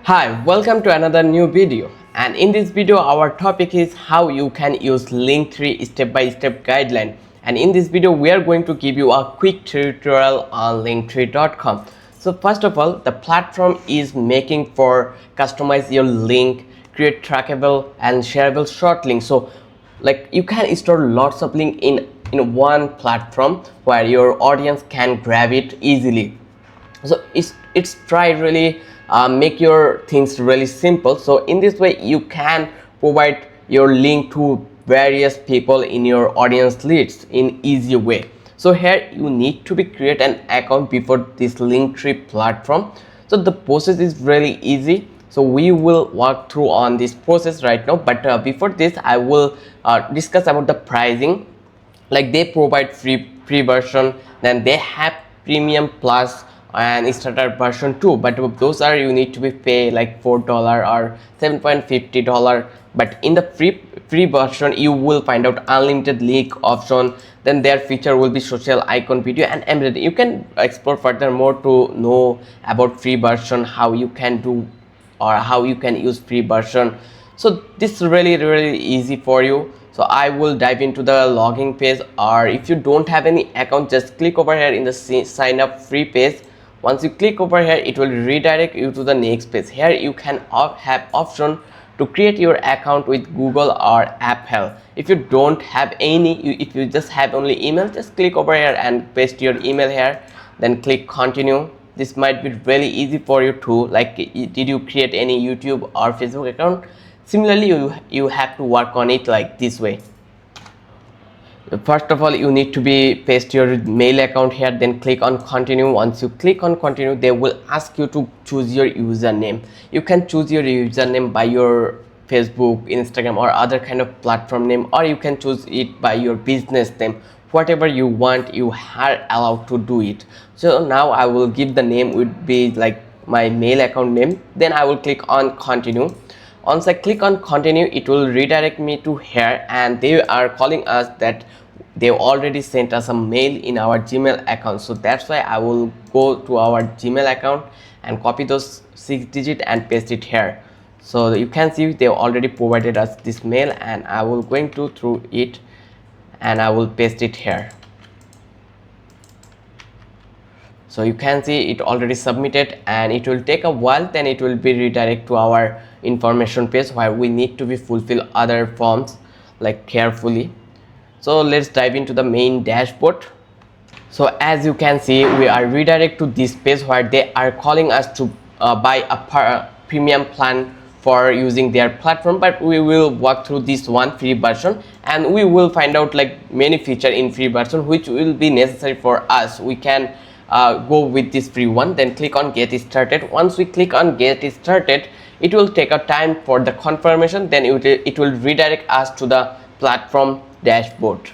Hi, welcome to another new video, and in this video our topic is how you can use Linktree step-by-step guideline. And in this video we are going to give you a quick tutorial on linktree.com. So first of all, the platform is making for customize your link, create trackable and shareable short links. So like you can store lots of link in one platform where your audience can grab it easily. So it's try really make your things really simple. So in this way you can provide your link to various people in your audience lists in easy way. So here you need to be create an account before this Linktree platform. So the process is really easy, so we will walk through on this process right now. But before this I will discuss about the pricing. Like they provide free version, then they have premium plus and starter version too, but those are you need to be pay like $4 or $7.50. But in the free version you will find out unlimited link option, then their feature will be social icon video and embedded. You can explore further more to know about free version, how you can do or how you can use free version. So this is really easy for you. So I will dive into the login page, or if you don't have any account, just click over here in the sign up free page. Once you click over here, it will redirect you to the next page. Here you can have option to create your account with Google or Apple. If you don't have any, if you just have only email, just click over here and paste your email here, then click continue. This might be really easy for you too. Like, did you create any YouTube or Facebook account? Similarly, you have to work on it like this way. First of all, you need to be paste your mail account here, then click on continue. Once you click on continue, they will ask you to choose your username. You can choose your username by your Facebook, Instagram or other kind of platform name, or you can choose it by your business name. Whatever you want, you are allowed to do it. So now I will give the name would be like my mail account name, then I will click on continue. Once I click on continue, it will redirect me to here, and they are calling us that they already sent us a mail in our Gmail account. So that's why I will go to our Gmail account and copy those 6 digits and paste it here. So you can see they already provided us this mail, and I will going to through it and I will paste it here. So you can see it already submitted, and it will take a while, then it will be redirect to our information page where we need to be fulfill other forms like carefully. So let's dive into the main dashboard. So as you can see, we are redirect to this page where they are calling us to buy a premium plan for using their platform. But we will walk through this one free version, and we will find out like many feature in free version which will be necessary for us. We can go with this free one, then click on get started. Once we click on get started, it will take a time for the confirmation, then it will redirect us to the platform dashboard.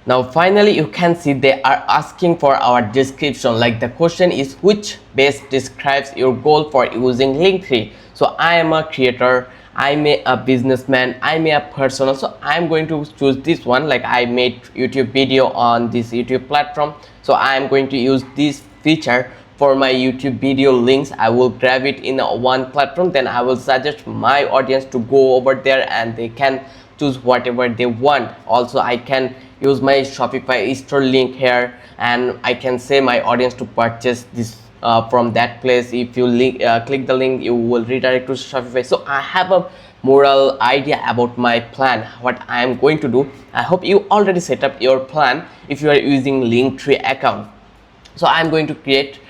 Now finally you can see they are asking for our description. Like the question is, which best describes your goal for using Linktree? So I am a creator, I'm a businessman, I'm a personal, so I'm going to choose this one. Like I made YouTube video on this YouTube platform, so I'm going to use this feature for my YouTube video links. I will grab it in one platform, then I will suggest my audience to go over there and they can choose whatever they want. Also I can use my Shopify store link here, and I can say my audience to purchase this from that place. If you click the link, you will redirect to Shopify. So I have a moral idea about my plan, what I am going to do. I hope you already set up your plan if you are using Linktree account. So I am going to create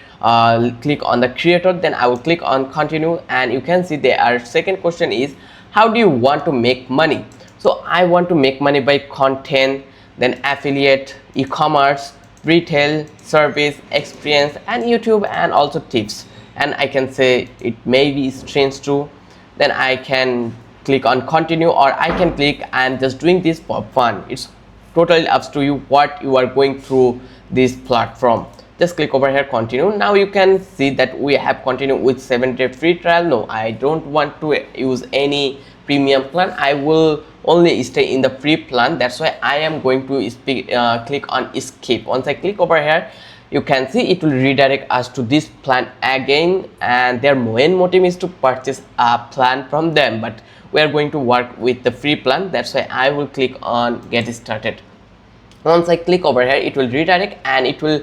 click on the creator, then I will click on continue, and you can see their second question is, how do you want to make money? So I want to make money by content, then affiliate, e-commerce, retail, service, experience, and YouTube, and also tips. And I can say it may be strange too. Then I can click on continue, or I can click I'm just doing this for fun. It's totally up to you what you are going through this platform. Just click over here continue. Now you can see that we have continued with 7-day free trial. No, I don't want to use any premium plan. I will only stay in the free plan. That's why I am going to click on skip. Once I click over here, you can see it will redirect us to this plan again, and their main motive is to purchase a plan from them, but we are going to work with the free plan. That's why I will click on get started. Once I click over here, it will redirect and it will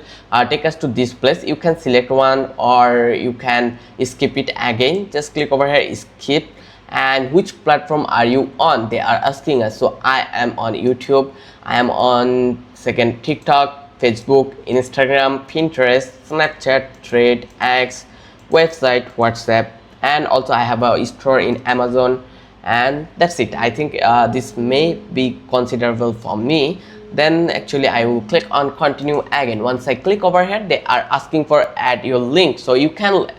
take us to this place. You can select one or you can skip it again. Just click over here, skip. And which platform are you on, they are asking us. So I am on YouTube, I am on second TikTok, Facebook, Instagram, Pinterest, Snapchat, Thread, X, website, WhatsApp, and also I have a store in Amazon, and that's it. I think this may be considerable for me. Then actually I will click on continue again. Once I click over here, they are asking for add your link, so you can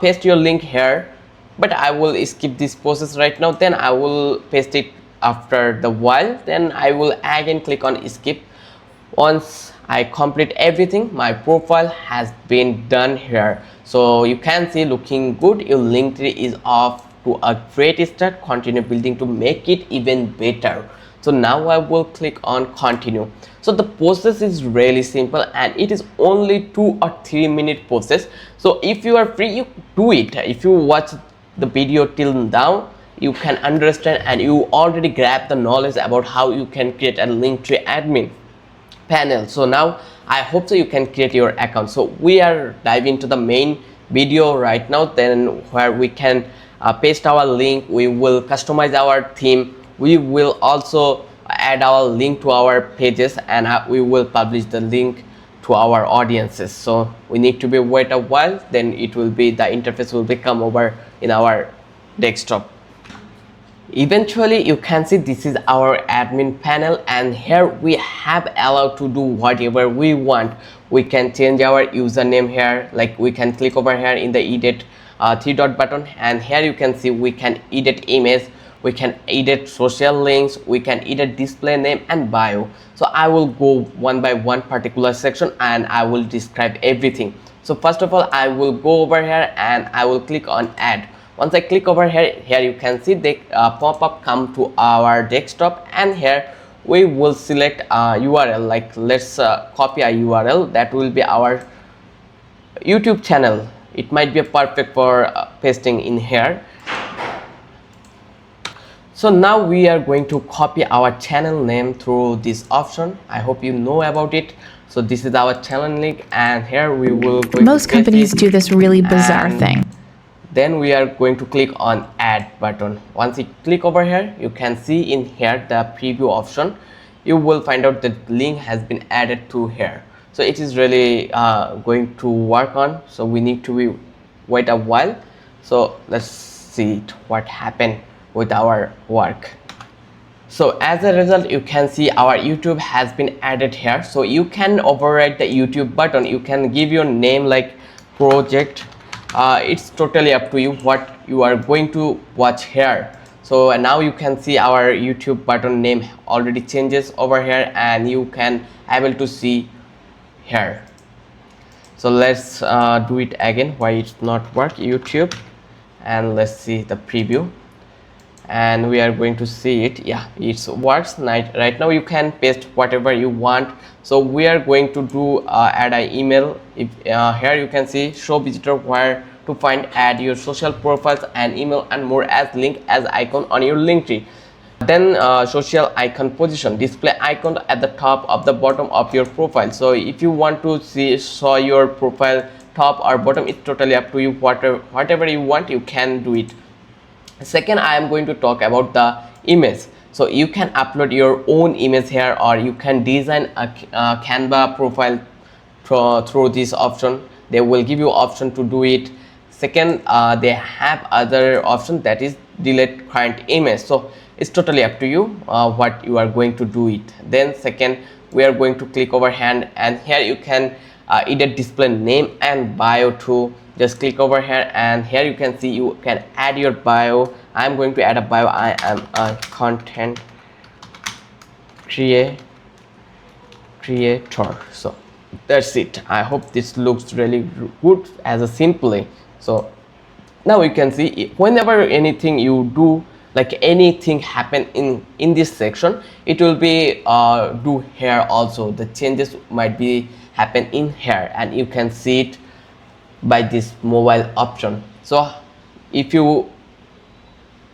paste your link here, but I will skip this process right now. Then I will paste it after the while. Then I will again click on skip. Once I complete everything, my profile has been done here. So you can see looking good. Your Linktree is off to a great start. Continue building to make it even better. So now I will click on continue. So the process is really simple and it is only 2 or 3 minute process. So if you are free, you do it. If you watch the video till now, you can understand and you already grab the knowledge about how you can create a Linktree admin panel. So now I hope so you can create your account. So we are diving into the main video right now, then where we can paste our link, we will customize our theme, we will also add our link to our pages, and we will publish the link to our audiences. So we need to be wait a while, then it will be the interface will become over in our desktop. Eventually you can see this is our admin panel, and here we have allowed to do whatever we want. We can change our username here, like we can click over here in the edit 3-dot button, and here you can see we can edit image, we can edit social links, we can edit display name and bio. So I will go one by one particular section and I will describe everything. So first of all, I will go over here and I will click on add. Once I click over here, you can see the pop-up come to our desktop, and here we will select a URL, like let's copy a URL that will be our YouTube channel. It might be perfect for pasting in here. So now we are going to copy our channel name through this option. I hope you know about it. So this is our channel link, and here we will most companies do this really bizarre thing. Then we are going to click on add button. Once you click over here, you can see in here the preview option. You will find out that link has been added to here. So it is really going to work on. So we need to wait a while. So let's see what happened with our work. So as a result, you can see our YouTube has been added here. So you can override the YouTube button. You can give your name like project. It's totally up to you what you are going to watch here. So now you can see our YouTube button name already changes over here, and you can able to see here. So let's do it again. Why it's not work YouTube, and let's see the preview, and we are going to see it. Yeah, it works. Right now you can paste whatever you want. So we are going to do add an email. If here you can see show visitor where to find, add your social profiles and email and more as link as icon on your Linktree. Then social icon position, display icon at the top of the bottom of your profile. So if you want to show your profile top or bottom, it's totally up to you. Whatever you want, you can do it. Second, I am going to talk about the image. So you can upload your own image here, or you can design a Canva profile through this option. They will give you option to do it. Second, they have other option, that is delete current image. So it's totally up to you what you are going to do it. Then second, we are going to click over hand, and here you can edit display name and bio too. Just click over here, and here you can see you can add your bio. I'm going to add a bio. I am a content creator. So that's it. I hope this looks really good as a simply. So now you can see whenever anything you do, like anything happen in this section, it will be do here also. The changes might be happen in here, and you can see it by this mobile option. So if you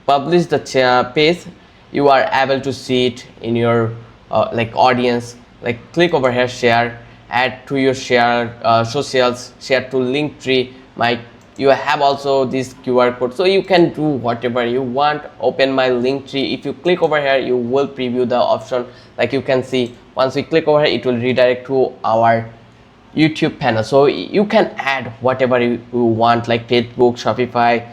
publish the page, you are able to see it in your like audience. Like click over here, share, add to your share socials, share to Linktree. You have also this QR code, so you can do whatever you want. Open my Linktree. If you click over here, you will preview the option. Like you can see, once we click over here, it will redirect to our YouTube panel. So you can add whatever you want, like Facebook, Shopify,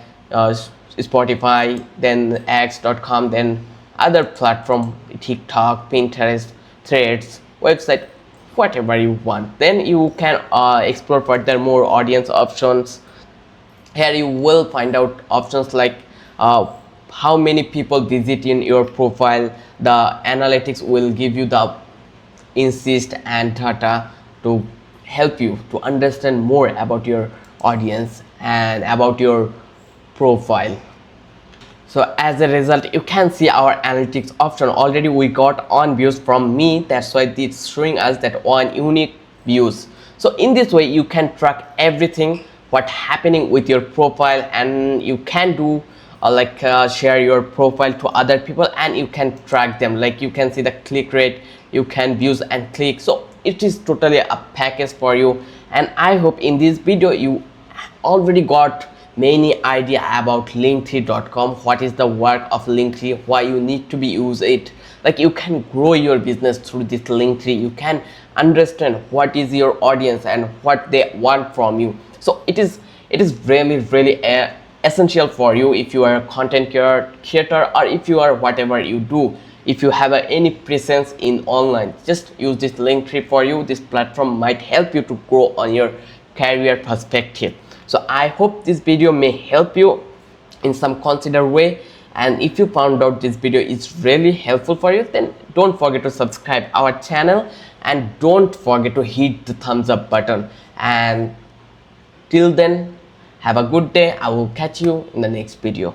Spotify, then X.com, then other platform, TikTok, Pinterest, Threads, website, whatever you want. Then you can explore further more audience options. Here you will find out options like how many people visit in your profile. The analytics will give you the insist and data to help you to understand more about your audience and about your profile. So as a result, you can see our analytics option. Already we got on views from me, that's why it's showing us that one unique views. So in this way you can track everything what happening with your profile, and you can do share your profile to other people, and you can track them. Like you can see the click rate, you can views and click. So it is totally a package for you, and I hope in this video you already got many idea about Linktree.com, what is the work of Linktree, why you need to be use it. Like you can grow your business through this Linktree. You can understand what is your audience and what they want from you. So it is really essential for you if you are a content creator, or if you are whatever you do. If you have any presence in online, just use this Linktree for you. This platform might help you to grow on your career perspective. So I hope this video may help you in some considered way, and if you found out this video is really helpful for you, then don't forget to subscribe our channel, and don't forget to hit the thumbs up button. And till then, have a good day. I will catch you in the next video.